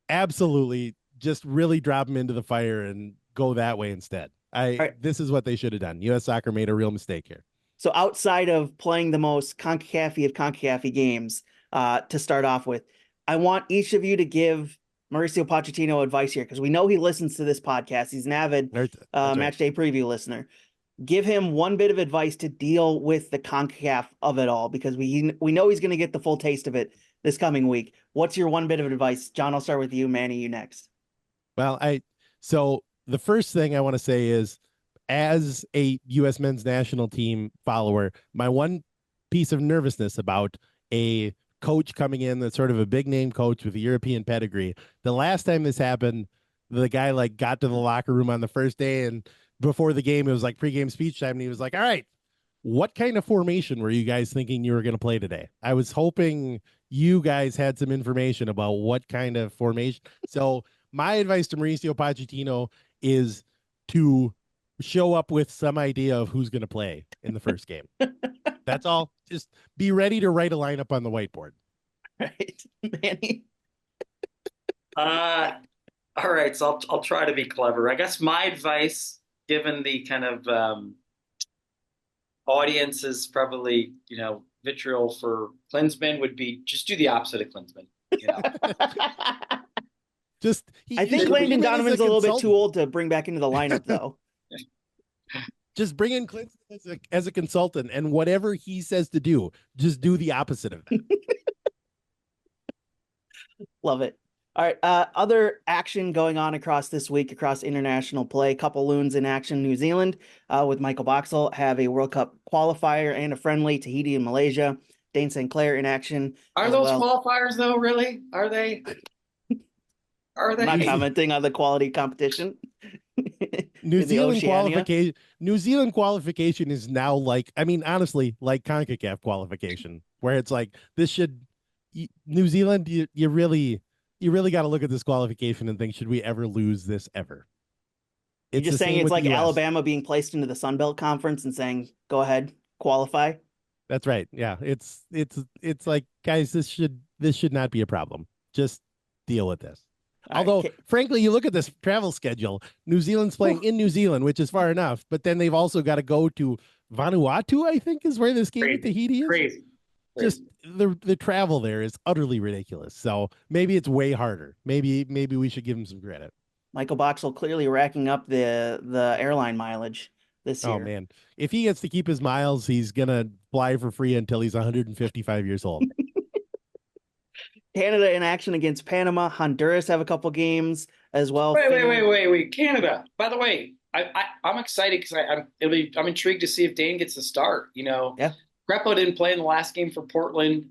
Absolutely. Just really drop him into the fire and go that way instead. This is what they should have done. U.S. soccer made a real mistake here. So outside of playing the most CONCACAF of CONCACAF games to start off with, I want each of you to give Mauricio Pochettino advice here, because we know he listens to this podcast. He's an avid match day preview listener. Give him one bit of advice to deal with the CONCACAF of it all, because we know he's going to get the full taste of it this coming week. What's your one bit of advice? John, I'll start with you. Manny, you next. Well, so the first thing I want to say is, as a U.S. men's national team follower, my one piece of nervousness about a coach coming in that's sort of a big name coach with a European pedigree. The last time this happened, the guy like got to the locker room on the first day, and before the game, it was like pregame speech time, and he was like, all right, what kind of formation were you guys thinking you were going to play today? I was hoping you guys had some information about what kind of formation. So my advice to Mauricio Pochettino is to show up with some idea of who's going to play in the first game. That's all. Just be ready to write a lineup on the whiteboard. Right, Manny. All right, so I'll try to be clever. I guess my advice, given the kind of audience is probably, vitriol for Klinsmann, would be just do the opposite of Klinsmann. I think Landon Donovan's a little bit too old to bring back into the lineup, though. Just bring in Klinsmann as a consultant, and whatever he says to do, just do the opposite of that. Love it. All right. Other action going on across this week, across international play. Couple Loons in action. New Zealand with Michael Boxall have a World Cup qualifier and a friendly. Tahiti and Malaysia. Dane St. Clair in action. Are those qualifiers, though, really? Are they? Are they? I'm not commenting on the quality competition. New Zealand qualification is now honestly, like CONCACAF qualification, where it's like New Zealand, you really got to look at this qualification and think, should we ever lose this ever? You're just saying it's like Alabama being placed into the Sun Belt Conference and saying, go ahead, qualify. That's right. Yeah. It's like, guys, this should not be a problem. Just deal with this. Although, frankly, you look at this travel schedule, New Zealand's playing in New Zealand, which is far enough, but then they've also got to go to Vanuatu, I think is where this game with Tahiti is. Crazy. Just the travel there is utterly ridiculous. So maybe it's way harder. Maybe we should give him some credit. Michael Boxall clearly racking up the airline mileage this year. Oh, man. If he gets to keep his miles, he's going to fly for free until he's 155 years old. Canada in action against Panama. Honduras have a couple games as well. Wait. Canada. By the way, I'm excited because I'm intrigued to see if Dane gets the start. Yeah. Grepo didn't play in the last game for Portland.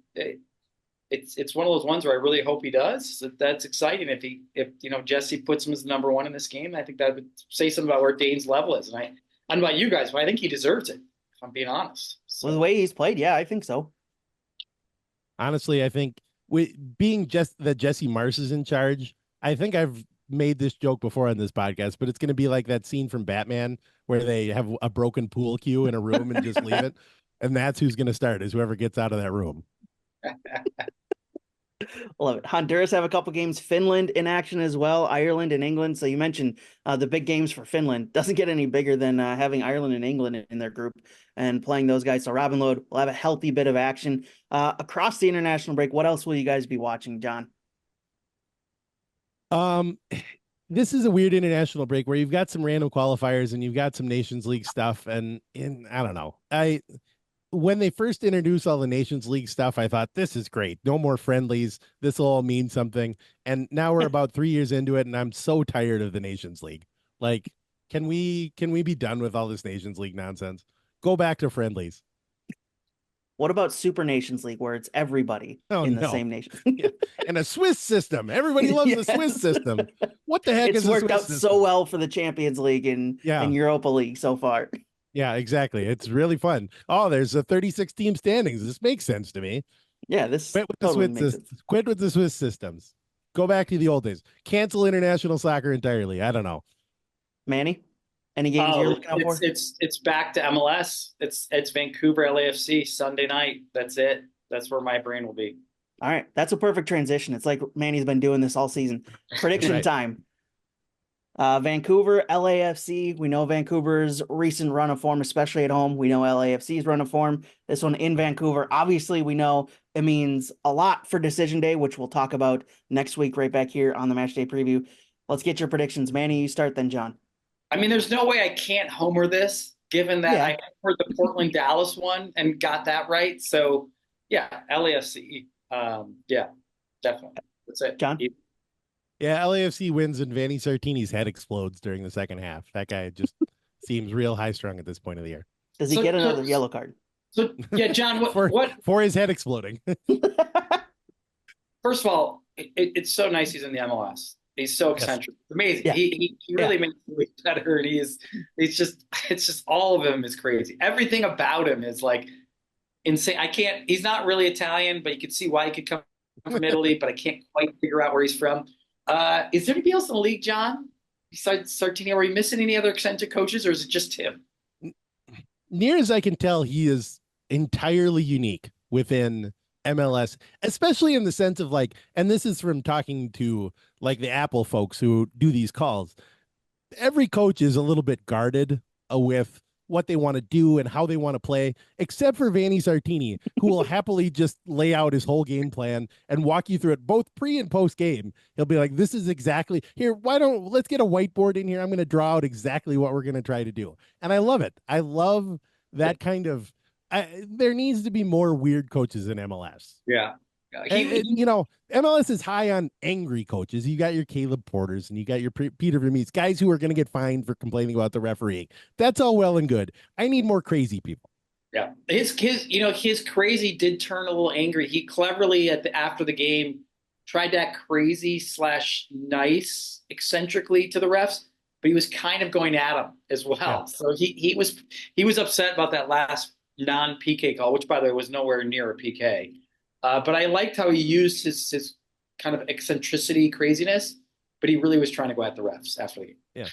It's one of those ones where I really hope he does. That's exciting. If Jesse puts him as number one in this game, I think that would say something about where Dane's level is. And I don't know about you guys, but I think he deserves it, if I'm being honest. So, the way he's played, yeah, I think so. Honestly, I think being just that Jesse Mars is in charge, I think I've made this joke before on this podcast, but it's going to be like that scene from Batman where they have a broken pool cue in a room and just leave it. And that's who's going to start, is whoever gets out of that room. Love it. Honduras have a couple games. Finland in action as well. Ireland and England. So you mentioned the big games for Finland. Doesn't get any bigger than having Ireland and England in their group and playing those guys. So Robin Lode will have a healthy bit of action. Across the international break, what else will you guys be watching, John? This is a weird international break where you've got some random qualifiers and you've got some Nations League stuff. And I don't know. When they first introduced all the Nations League stuff, I thought, this is great. No more friendlies. This will all mean something. And now we're about 3 years into it, and I'm so tired of the Nations League. Like, can we be done with all this Nations League nonsense? Go back to friendlies. What about Super Nations League, where it's everybody in the same nation? And a Swiss system. Everybody loves the Swiss system. What the heck is it's worked out so well for the Champions League and Europa League so far. Yeah, exactly. It's really fun. Oh, there's a 36 team standings. This makes sense to me. Yeah, this quit with the Swiss systems. Go back to the old days. Cancel international soccer entirely. I don't know. Manny, any games you're looking out for? It's back to MLS. It's Vancouver LAFC Sunday night. That's it. That's where my brain will be. All right, that's a perfect transition. It's like Manny's been doing this all season. Prediction time. Vancouver, LAFC. We know Vancouver's recent run of form, especially at home. We know LAFC's run of form. This one in Vancouver. Obviously, we know it means a lot for Decision Day, which we'll talk about next week right back here on the Match Day Preview. Let's get your predictions. Manny, you start then, John. I mean, there's no way I can't homer this, given that I heard the Portland-Dallas one and got that right. So, yeah, LAFC. Yeah, definitely. That's it. John? Yeah, LAFC wins and Vanni Sartini's head explodes during the second half. That guy just seems real high-strung at this point of the year. Does he get another yellow card? So, yeah, John, for his head exploding. First of all, it's so nice he's in the MLS. He's so eccentric. Yes. Amazing. Yeah. He really makes me better. And it's just all of him is crazy. Everything about him is like insane. He's not really Italian, but you can see why he could come from Italy, but I can't quite figure out where he's from. Is there anybody else in the league, John, besides Sartini? Are we missing any other eccentric coaches, or is it just him? Near as I can tell, he is entirely unique within MLS, especially in the sense of like, and this is from talking to like the Apple folks who do these calls. Every coach is a little bit guarded with what they want to do and how they want to play, except for Vanni Sartini, who will happily just lay out his whole game plan and walk you through it both pre and post game. He'll be like, this is exactly here. Let's get a whiteboard in here. I'm going to draw out exactly what we're going to try to do. And I love it. I love that kind of, there needs to be more weird coaches in MLS. Yeah. MLS is high on angry coaches. You got your Caleb Porters and you got your Peter Vermees, guys who are going to get fined for complaining about the refereeing. That's all well and good. I need more crazy people. Yeah. His crazy did turn a little angry. He cleverly after the game tried to act crazy / nice eccentrically to the refs, but he was kind of going at them as well. Yeah. So he was upset about that last non-PK call, which by the way was nowhere near a PK. But I liked how he used his kind of eccentricity, craziness, but he really was trying to go at the refs after the game. Yeah.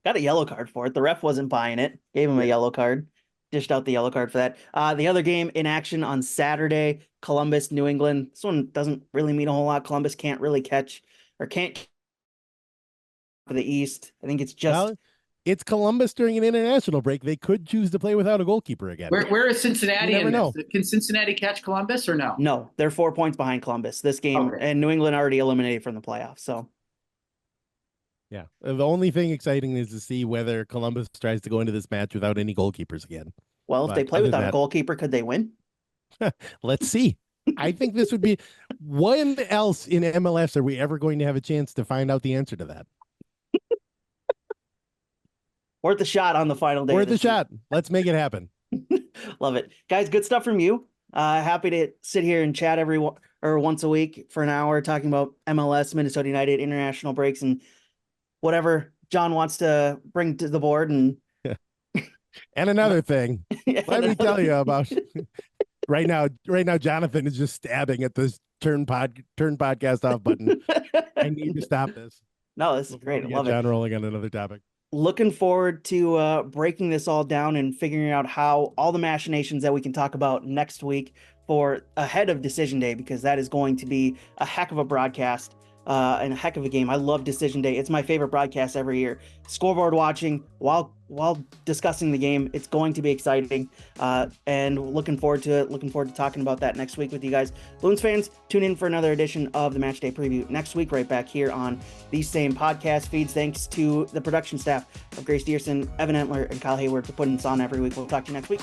Got a yellow card for it. The ref wasn't buying it. Gave him a yellow card. Dished out the yellow card for that. The other game in action on Saturday, Columbus, New England. This one doesn't really mean a whole lot. Columbus can't for the East. I think it's just... Well, it's Columbus during an international break. They could choose to play without a goalkeeper again. Where is Cincinnati? You never know. Can Cincinnati catch Columbus or no? No, they're 4 points behind Columbus this game, and New England already eliminated from the playoffs. So, yeah, the only thing exciting is to see whether Columbus tries to go into this match without any goalkeepers again. Well, if they play without a goalkeeper, could they win? Let's see. I think this would be. When else in MLS are we ever going to have a chance to find out the answer to that? Worth a shot on the final day. Worth a shot. Let's make it happen. Love it. Guys, good stuff from you. Happy to sit here and chat once a week for an hour talking about MLS, Minnesota United, international breaks, and whatever John wants to bring to the board. And another thing, let me tell you about right now, Jonathan is just stabbing at this turn podcast off button. I need to stop this. No, this is great. I love it. John rolling on another topic. Looking forward to breaking this all down and figuring out how all the machinations that we can talk about next week for ahead of Decision Day, because that is going to be a heck of a broadcast and a heck of a game. I love Decision Day. It's my favorite broadcast every year. Scoreboard watching while discussing the game. It's going to be exciting and looking forward to it. Looking forward to talking about that next week with you guys. Loons fans, tune in for another edition of the Matchday Preview next week, right back here on these same podcast feeds. Thanks to the production staff of Grace Dearson, Evan Entler, and Kyle Hayward for putting this on every week. We'll talk to you next week.